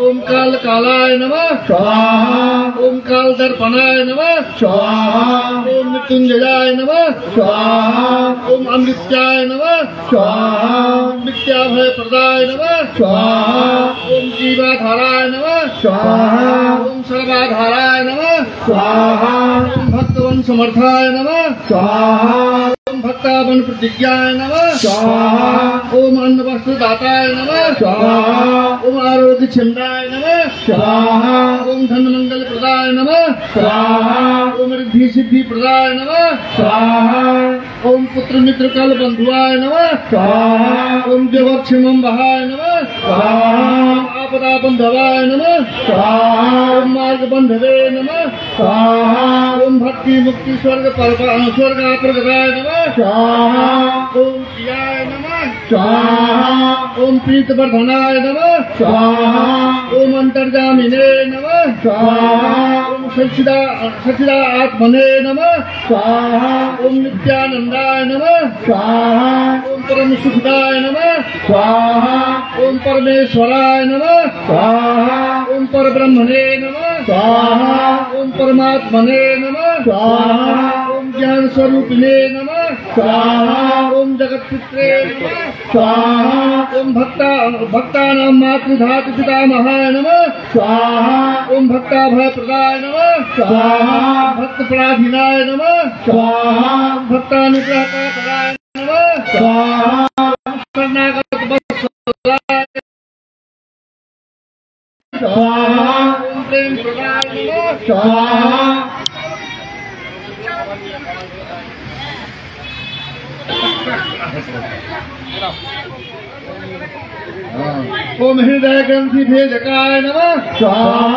ओम काल कालाय नमः स्वाहा ओम काल दर्पणाय नमः स्वाहा ओम मृत्युंजयाय नमः स्वाहा ओम अमृत्याय नमः स्वाहा विद्याभय प्रदाय नमः स्वाहा ओम जीवाधाराय नमः स्वाहा ओम सर्वाधाराय नमः स्वाहा ओम भक्तवन समर्थाय नमः स्वाहा ओम भक्तावन प्रतिज्ञाय नमः स्वाहा ओम अन्न वस्त्र दाताय नमः स्वाहा ओम आरोग्य छिन्दाय नमः स्वाहा ओम धन मंगल प्रदाय नमः स्वाहा ओम रिद्धि सिद्धि प्रदाय नमः स्वाहा ओम पुत्र मित्र कल बंधुआय नमः स्वाहा ओम जगक्षेमं वहाय नमः स्वाहा ओम आपदा बंधवाय नमः स्वाहा ओम मार्ग बंधवे नमः स्वाहा ओम भक्ति मुक्ति स्वर्ग स्वर्ग प्रगताय नमः स्वाहा ओम प्रियाय नमः स्वाहा ओम प्रीत वर्धनाय नमः स्वाहा ओम अंतर्जामिने नमः स्वाहा ओम सच्चिदा आत्मने नमः स्वाहा ओम नित्यानंदाय नमः स्वाहा ओम परम सुखदाय नमः स्वाहा ओम परमेश्वराय नमः स्वाहा ओम परब्रह्मणे नमः स्वाहा ओम परमात्मने नमः स्वाहा ओम ज्ञान स्वरूपिणे नमः स्वाहा ओम जगत्पुत्रे नमः स्वाहा ओम भक्तानां मातृधातु पितामहाय नमः स्वाहा ओम भक्ताभय प्रदाय नमः स्वाहा भक्त पराधीनाय नमः स्वाहा भक्तानुग्रहकाय प्रदाय नमः स्वाहा शरणागत वत्सलाय स्वाहा ओम प्रेम प्रदाय नमः स्वाहा ओम हृदय ग्रंथि भेदकाय नमः स्वाहा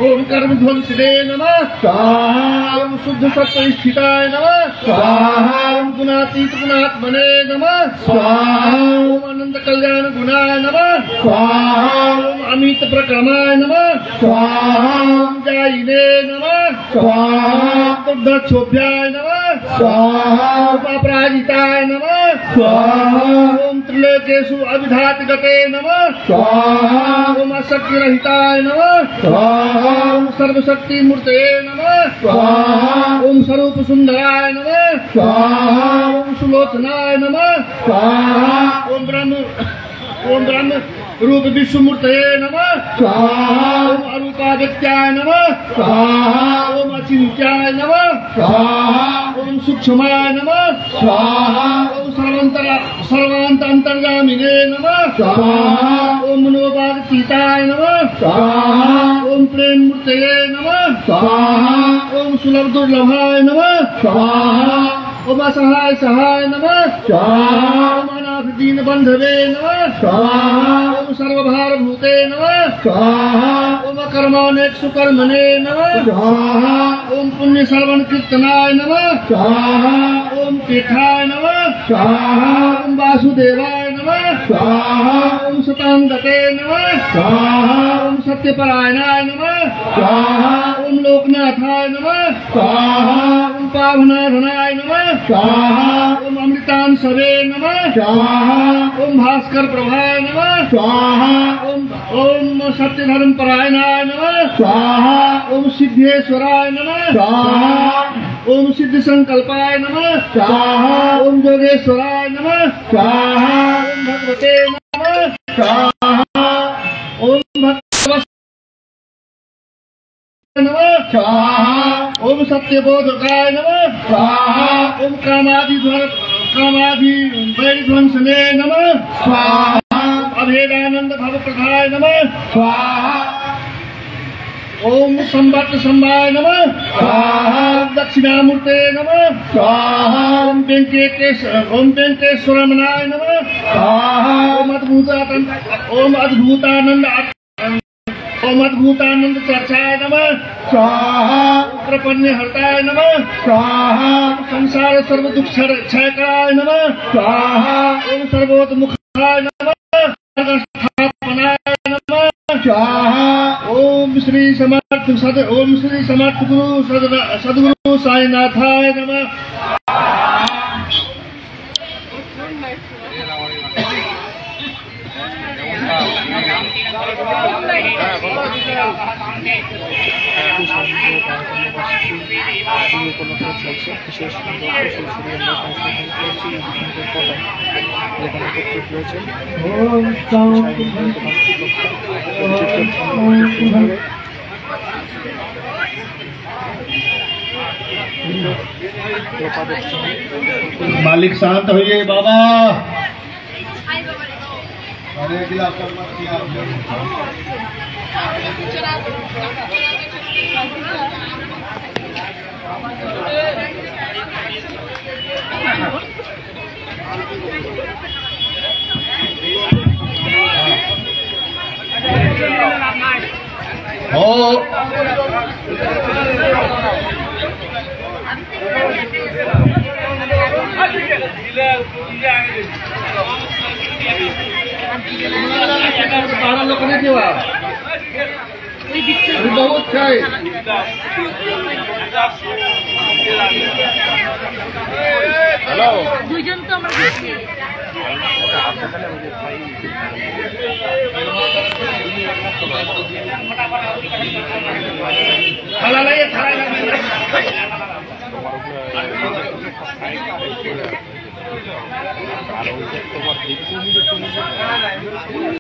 ओम कर्म ध्वंसिने नमः स्वाहा ओम शुद्ध सत्व स्थिताय नमः स्वाहा ओम गुणातीत गुणात्मने नमः स्वाहा ओम अनंत कल्याण गुणाय नमः स्वाहा ओम अमित प्रक्रमाय नमः स्वाहा ओम जायिने नमः स्वाहा दुर्धक्षोभ्याय नमः स्वाहा ओम अपराजिताय नमः स्वाहा ओम त्रिलोकेषु अविधात गते नमः स्वाहा ओम अशक्तिरहिताय नमः स्वाहा ओम सर्वशक्ति मूर्ते नमः स्वाहा ओम स्वरूप सुंदराय नमः स्वाहा ओम सुलोचनाय नमः स्वाहा ओम ब्रह्म रूप विश्वमूर्तये नमः स्वाहा ओम अरूपादित्याय नमः स्वाहा ओम अचिन्त्याय नमः स्वाहा ओम सूक्ष्माय नमः स्वाहा ओम सर्वांत अंतर्गामिने नमः स्वाहा ओम मनोभागतीताय नमः स्वाहा ओम प्रेम मूर्तये नमः स्वाहा ओम सुलभ दुर्लभाय नमः स्वाहा ओम असहाय सहाय नमः स्वाहा ओम अनाथ दीन बंधवे नमः स्वाहा ओम सर्वभार भूते नमः स्वाहा ओम कर्मानेक सुकर्मणे नमः स्वाहा ओम पुण्य श्रवण कीर्तनाय नमः स्वाहा ओम तीर्थाय नमः स्वाहा ओम वासुदेवाय नमः स्वाहा ओम सतांगते नमः स्वाहा ओम सत्यपरायणाय नमः स्वाहा ओम लोकनाथाय नमः स्वाहा ओम पावनाधनाय नमः स्वाहा ओम अमृतान सवे नमः स्वाहा ओम भास्कर प्रभाय नमः स्वाहा ओम सत्य धर्म परायणाय नमः स्वाहा ओम सिद्धेश्वराय नमः स्वाहा ओम सिद्ध संकल्पाय नमः स्वाहा ओम योगेश्वराय नमः स्वाहा ओम भगवते नमः स्वाहा ओम भगवते नमः स्वाहा ओम सत्यबोधकाय नमः स्वाहा ओम कामादि वैध्वंसने नमः स्वाहा अभेदानंद भव प्रधाय नमः स्वाहा ओम संवत्त संभाय नमः स्वाहा दक्षिणामूर्ते नमः स्वाहा ओम वेंकटेश्वरमनाय नमः स्वाहा ओम अद्भुतानंद चर्चाय नमः स्वाहा प्रपन्न हरताय नमः स्वाहा संसार सर्व दुख क्षयकाय नमः स्वाहा ओम सर्वोत्मुखाय नमः स्थापनाय नमः स्वाहा ओम श्री समर्थ गुरु सद्गुरु साईनाथाय नमः। উপলক্ষে চলছে বিশেষ যেখানে উপস্থিত রয়েছেন मालिक शांत होइए बाबा। अरे गिलास मत किया बारह लोग नहीं देवा अभी बहुत है हेलो দুইজন তো আমরা দেখছি थाला लाइए थाला আর ওই যে তোমার